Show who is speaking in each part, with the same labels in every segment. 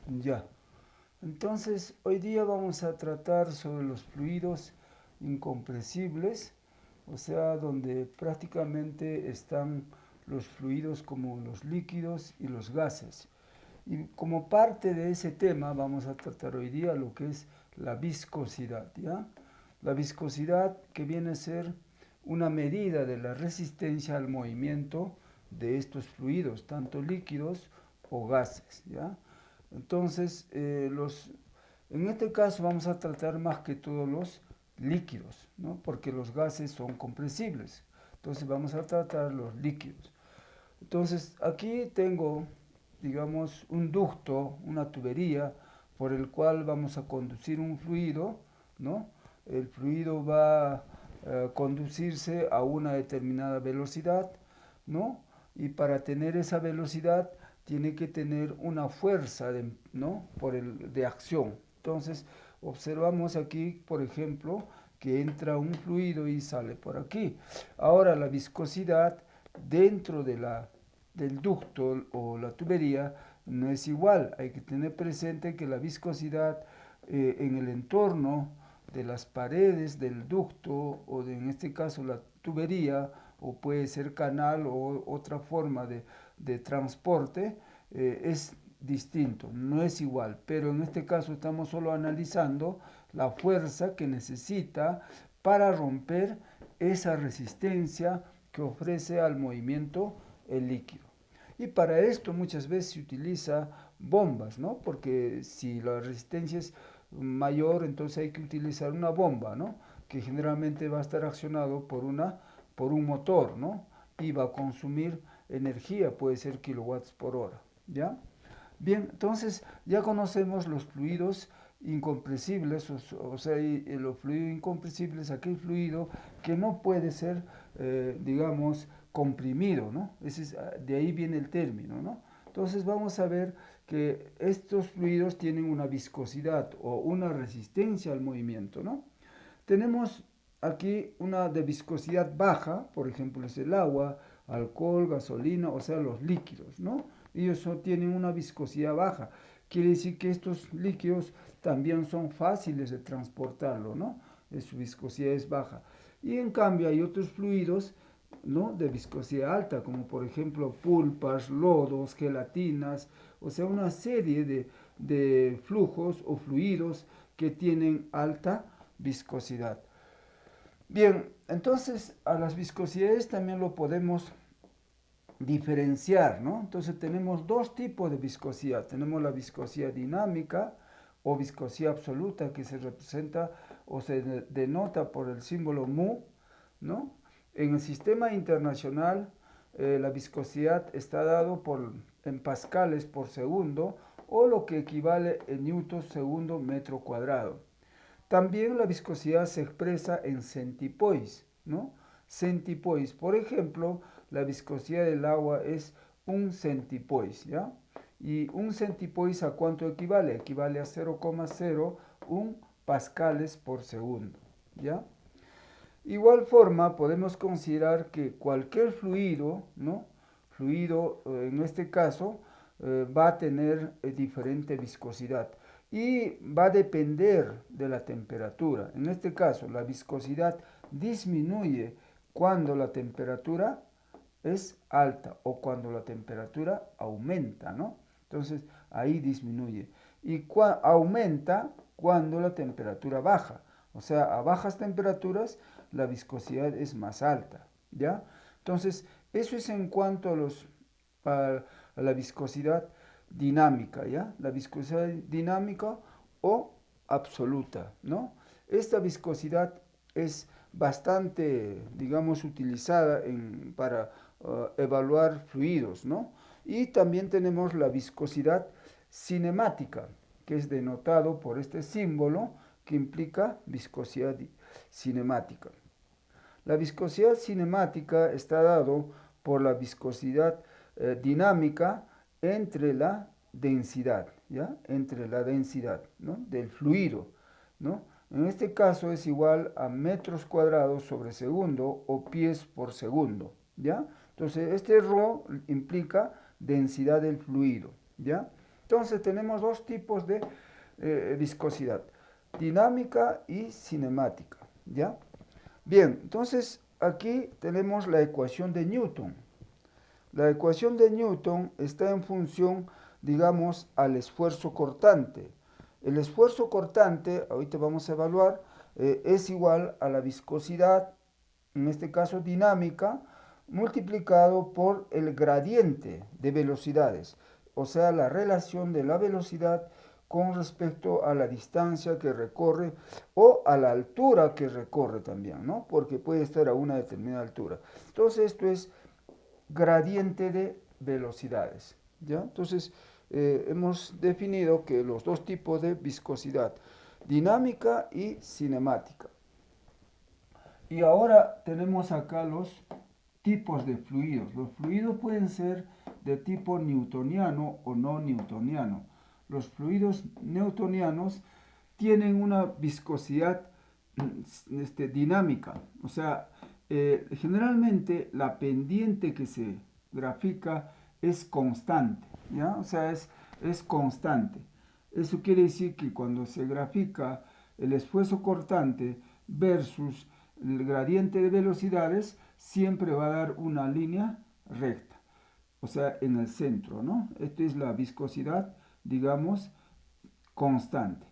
Speaker 1: Ya. Entonces, hoy día vamos a tratar sobre los fluidos incompresibles, o sea, donde prácticamente están los fluidos como los líquidos y los gases. Y como parte de ese tema vamos a tratar hoy día lo que es la viscosidad, ¿ya? La viscosidad que viene a ser una medida de la resistencia al movimiento de estos fluidos, tanto líquidos o gases, ¿ya? Entonces, en este caso vamos a tratar más que todos los líquidos, ¿no? Porque los gases son compresibles. Entonces vamos a tratar los líquidos. Entonces, aquí tengo, digamos, un ducto, una tubería, por el cual vamos a conducir un fluido, ¿no? El fluido va a conducirse a una determinada velocidad, ¿no? Y para tener esa velocidad tiene que tener una fuerza, ¿no? De acción. Entonces, observamos aquí, por ejemplo, que entra un fluido y sale por aquí. Ahora, la viscosidad dentro del ducto o la tubería no es igual. Hay que tener presente que la viscosidad en el entorno de las paredes del ducto en este caso la tubería o puede ser canal o otra forma de transporte es distinto, no es igual, pero en este caso estamos solo analizando la fuerza que necesita para romper esa resistencia que ofrece al movimiento el líquido. Y para esto muchas veces se utiliza bombas, ¿no? Porque si la resistencia es mayor, entonces hay que utilizar una bomba, ¿no? Que generalmente va a estar accionado por un motor, ¿no? Y va a consumir energía, puede ser kilowatts por hora, ¿ya? Bien, entonces ya conocemos los fluidos incompresibles, o sea, los fluidos incompresibles, aquel fluido que no puede ser, digamos, comprimido, ¿no? De ahí viene el término, ¿no? Entonces vamos a ver que estos fluidos tienen una viscosidad o una resistencia al movimiento, ¿no? Tenemos aquí una de viscosidad baja, por ejemplo, es el agua, alcohol, gasolina, o sea, los líquidos, ¿no? Ellos tienen una viscosidad baja. Quiere decir que estos líquidos también son fáciles de transportarlo, ¿no? Su viscosidad es baja. Y en cambio hay otros fluidos, ¿no? De viscosidad alta, como por ejemplo pulpas, lodos, gelatinas, o sea, una serie de flujos o fluidos que tienen alta viscosidad. Bien, entonces a las viscosidades también lo podemos diferenciar, ¿no? Entonces tenemos dos tipos de viscosidad. Tenemos la viscosidad dinámica o viscosidad absoluta que se representa o se denota por el símbolo mu, ¿no? En el sistema internacional la viscosidad está dado en pascales por segundo o lo que equivale en newtons segundo metro cuadrado. También la viscosidad se expresa en centipoise, ¿no? Centipoise, por ejemplo, la viscosidad del agua es un centipoise, ¿ya? Y un centipoise ¿a cuánto equivale? Equivale a 0,01 pascales por segundo, ¿ya? Igual forma, podemos considerar que cualquier fluido, ¿no? Fluido, en este caso, va a tener diferente viscosidad y va a depender de la temperatura. En este caso, la viscosidad disminuye cuando la temperatura es alta o cuando la temperatura aumenta, ¿no? Entonces, ahí disminuye. Y aumenta cuando la temperatura baja. O sea, a bajas temperaturas la viscosidad es más alta, ¿ya? Entonces, eso es en cuanto a la viscosidad dinámica, ¿ya? La viscosidad dinámica o absoluta, ¿no? Esta viscosidad es bastante, digamos, utilizada para evaluar fluidos, ¿no? Y también tenemos la viscosidad cinemática, que es denotado por este símbolo que implica viscosidad cinemática. La viscosidad cinemática está dado por la viscosidad dinámica entre la densidad, ¿ya? Entre la densidad, ¿no? Del fluido, ¿no? En este caso es igual a metros cuadrados sobre segundo o pies por segundo, ¿ya? Entonces, este ρ implica densidad del fluido, ¿ya? Entonces tenemos dos tipos de viscosidad, dinámica y cinemática, ¿ya? Bien, entonces aquí tenemos la ecuación de Newton. La ecuación de Newton está en función, digamos, al esfuerzo cortante. El esfuerzo cortante, ahorita vamos a evaluar, es igual a la viscosidad, en este caso dinámica, multiplicado por el gradiente de velocidades, o sea, la relación de la velocidad con respecto a la distancia que recorre o a la altura que recorre también, ¿no? Porque puede estar a una determinada altura. Entonces, esto es gradiente de velocidades, ¿ya? Entonces, hemos definido que los dos tipos de viscosidad, dinámica y cinemática. Y ahora tenemos acá los tipos de fluidos. Los fluidos pueden ser de tipo newtoniano o no newtoniano. Los fluidos newtonianos tienen una viscosidad dinámica, o sea, generalmente la pendiente que se grafica es constante, ¿ya? O sea, es constante. Eso quiere decir que cuando se grafica el esfuerzo cortante versus el gradiente de velocidades, siempre va a dar una línea recta, o sea, en el centro, ¿no? Esta es la viscosidad, digamos, constante.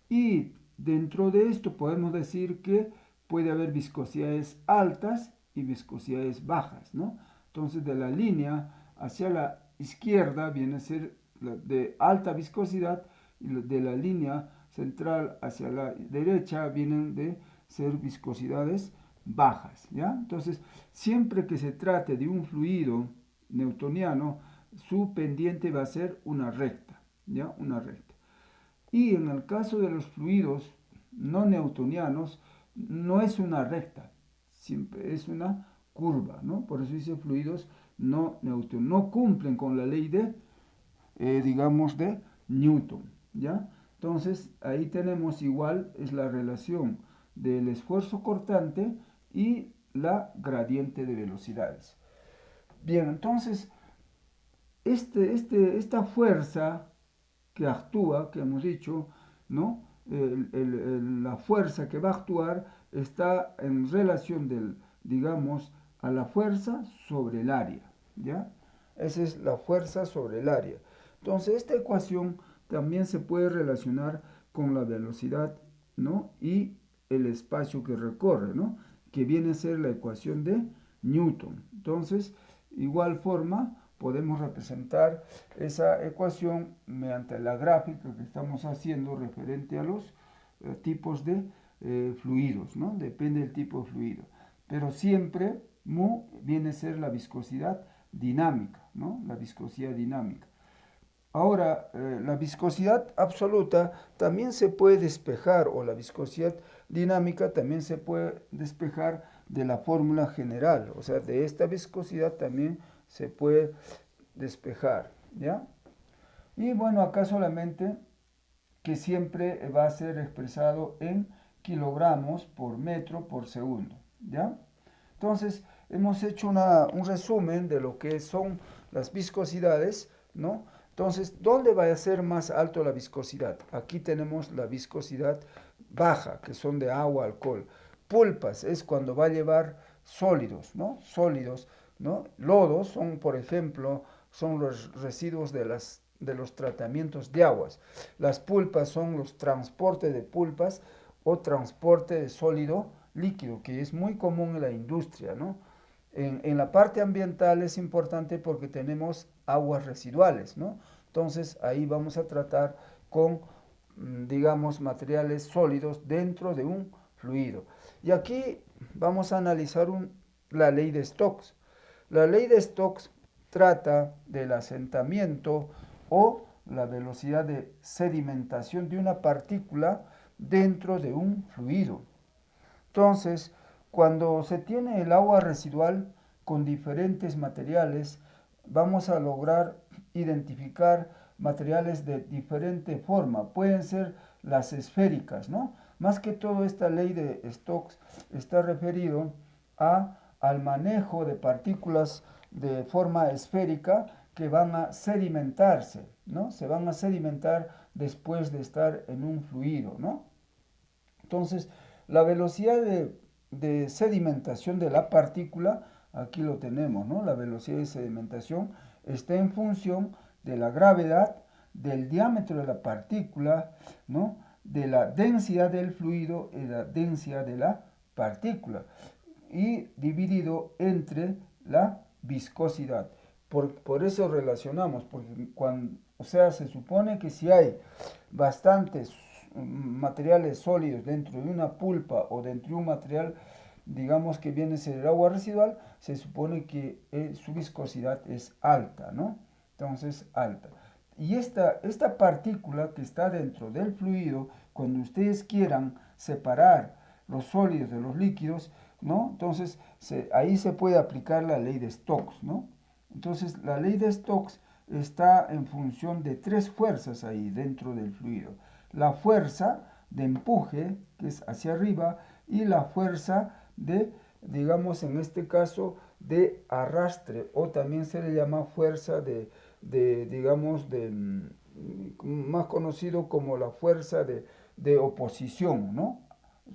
Speaker 1: Y dentro de esto podemos decir que puede haber viscosidades altas y viscosidades bajas, ¿no? Entonces de la línea hacia la izquierda viene a ser de alta viscosidad y de la línea central hacia la derecha vienen de ser viscosidades bajas, ¿ya? Entonces, siempre que se trate de un fluido newtoniano, su pendiente va a ser una recta, ¿ya? Una recta. Y en el caso de los fluidos no newtonianos, no es una recta, siempre es una curva, ¿no? Por eso dice fluidos no newtonianos, no cumplen con la ley de, digamos, de Newton, ¿ya? Entonces, ahí tenemos igual, es la relación del esfuerzo cortante y la gradiente de velocidades. Bien, entonces, esta fuerza que actúa, que hemos dicho, ¿no? La fuerza que va a actuar está en relación del, digamos, a la fuerza sobre el área, ¿ya? Esa es la fuerza sobre el área. Entonces, esta ecuación también se puede relacionar con la velocidad, ¿no? Y el espacio que recorre, ¿no? Que viene a ser la ecuación de Newton. Entonces, igual forma, podemos representar esa ecuación mediante la gráfica que estamos haciendo referente a los tipos de fluidos, ¿no? Depende del tipo de fluido. Pero siempre mu viene a ser la viscosidad dinámica, ¿no? La viscosidad dinámica. Ahora, la viscosidad absoluta también se puede despejar, o la viscosidad dinámica también se puede despejar de la fórmula general. O sea, de esta viscosidad también se puede despejar, ¿ya? Y bueno, acá solamente que siempre va a ser expresado en kilogramos por metro por segundo, ¿ya? Entonces, hemos hecho un resumen de lo que son las viscosidades, ¿no? Entonces, ¿dónde va a ser más alto la viscosidad? Aquí tenemos la viscosidad baja, que son de agua, alcohol. Pulpas es cuando va a llevar sólidos, ¿no? Sólidos, ¿no? Lodos son, por ejemplo, son los residuos de los tratamientos de aguas. Las pulpas son los transportes de pulpas o transporte de sólido líquido, que es muy común en la industria, ¿no? En la parte ambiental es importante porque tenemos aguas residuales, ¿no? Entonces ahí vamos a tratar con, digamos, materiales sólidos dentro de un fluido. Y aquí vamos a analizar la ley de Stokes. La ley de Stokes trata del asentamiento o la velocidad de sedimentación de una partícula dentro de un fluido. Entonces, cuando se tiene el agua residual con diferentes materiales, vamos a lograr identificar materiales de diferente forma. Pueden ser las esféricas, ¿no? Más que todo esta ley de Stokes está referido al manejo de partículas de forma esférica que van a sedimentarse, ¿no? Se van a sedimentar después de estar en un fluido, ¿no? Entonces, la velocidad de sedimentación de la partícula, aquí lo tenemos, ¿no? La velocidad de sedimentación está en función de la gravedad, del diámetro de la partícula, ¿no? De la densidad del fluido y la densidad de la partícula, y dividido entre la viscosidad. Por eso relacionamos, porque o sea, se supone que si hay bastantes materiales sólidos dentro de una pulpa o dentro de un material, digamos que viene a ser el agua residual, se supone que su viscosidad es alta, ¿no? Entonces, alta. Y esta partícula que está dentro del fluido, cuando ustedes quieran separar los sólidos de los líquidos, ¿no? Entonces, ahí se puede aplicar la ley de Stokes, ¿no? Entonces, la ley de Stokes está en función de tres fuerzas ahí dentro del fluido. La fuerza de empuje, que es hacia arriba, y la fuerza de, digamos en este caso, de arrastre, o también se le llama fuerza digamos, más conocido como la fuerza de oposición, ¿no?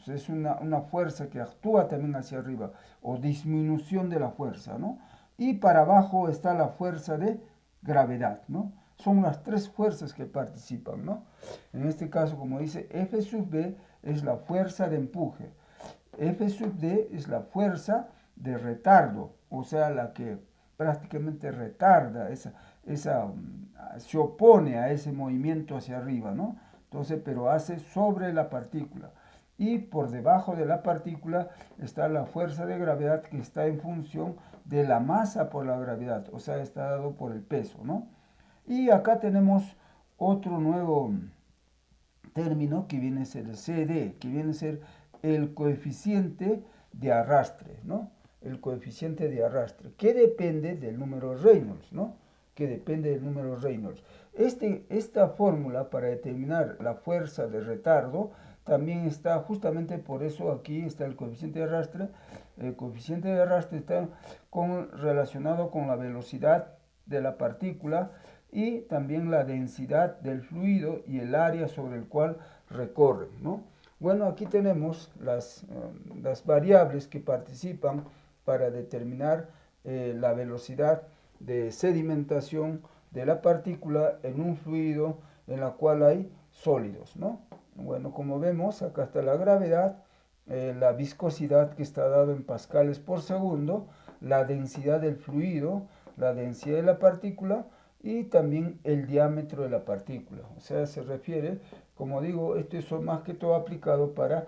Speaker 1: Es una fuerza que actúa también hacia arriba, o disminución de la fuerza, ¿no? Y para abajo está la fuerza de gravedad, ¿no? Son las tres fuerzas que participan, ¿no? En este caso, como dice, F sub B es la fuerza de empuje. F sub D es la fuerza de retardo, o sea, la que prácticamente retarda, se opone a ese movimiento hacia arriba, ¿no? Entonces, pero hace sobre la partícula. Y por debajo de la partícula está la fuerza de gravedad, que está en función de la masa por la gravedad, o sea, está dado por el peso, ¿no? Y acá tenemos otro nuevo término que viene a ser el CD, que viene a ser el coeficiente de arrastre, ¿no? El coeficiente de arrastre, que depende del número Reynolds, ¿no? Que depende del número Reynolds. Esta fórmula para determinar la fuerza de retardo también está, justamente por eso aquí está el coeficiente de arrastre. El coeficiente de arrastre está relacionado con la velocidad de la partícula y también la densidad del fluido y el área sobre el cual recorre, ¿no? Bueno, aquí tenemos las variables que participan para determinar la velocidad de sedimentación de la partícula en un fluido en la cual hay sólidos, ¿no? Bueno, como vemos, acá está la gravedad, la viscosidad, que está dado en pascales por segundo, la densidad del fluido, la densidad de la partícula y también el diámetro de la partícula. O sea, se refiere, como digo, esto es más que todo aplicado para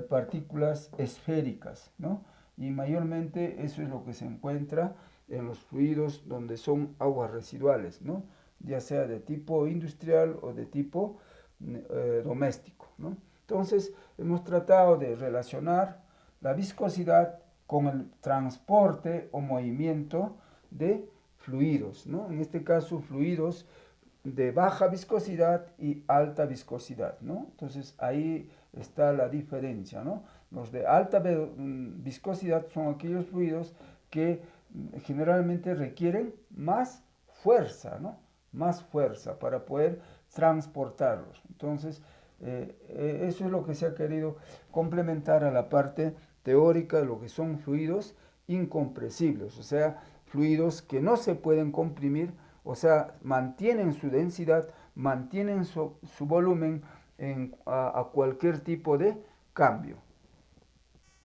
Speaker 1: partículas esféricas, ¿no? Y mayormente eso es lo que se encuentra en los fluidos donde son aguas residuales, ¿no? Ya sea de tipo industrial o de tipo doméstico, ¿no? Entonces, hemos tratado de relacionar la viscosidad con el transporte o movimiento de fluidos, ¿no? En este caso, fluidos de baja viscosidad y alta viscosidad, ¿no? Entonces, ahí está la diferencia, ¿no? Los de alta viscosidad son aquellos fluidos que generalmente requieren más fuerza, ¿no? Más fuerza para poder transportarlos. Entonces, eso es lo que se ha querido complementar a la parte teórica de lo que son fluidos incompresibles, o sea, fluidos que no se pueden comprimir, o sea, mantienen su densidad, mantienen su volumen a cualquier tipo de cambio.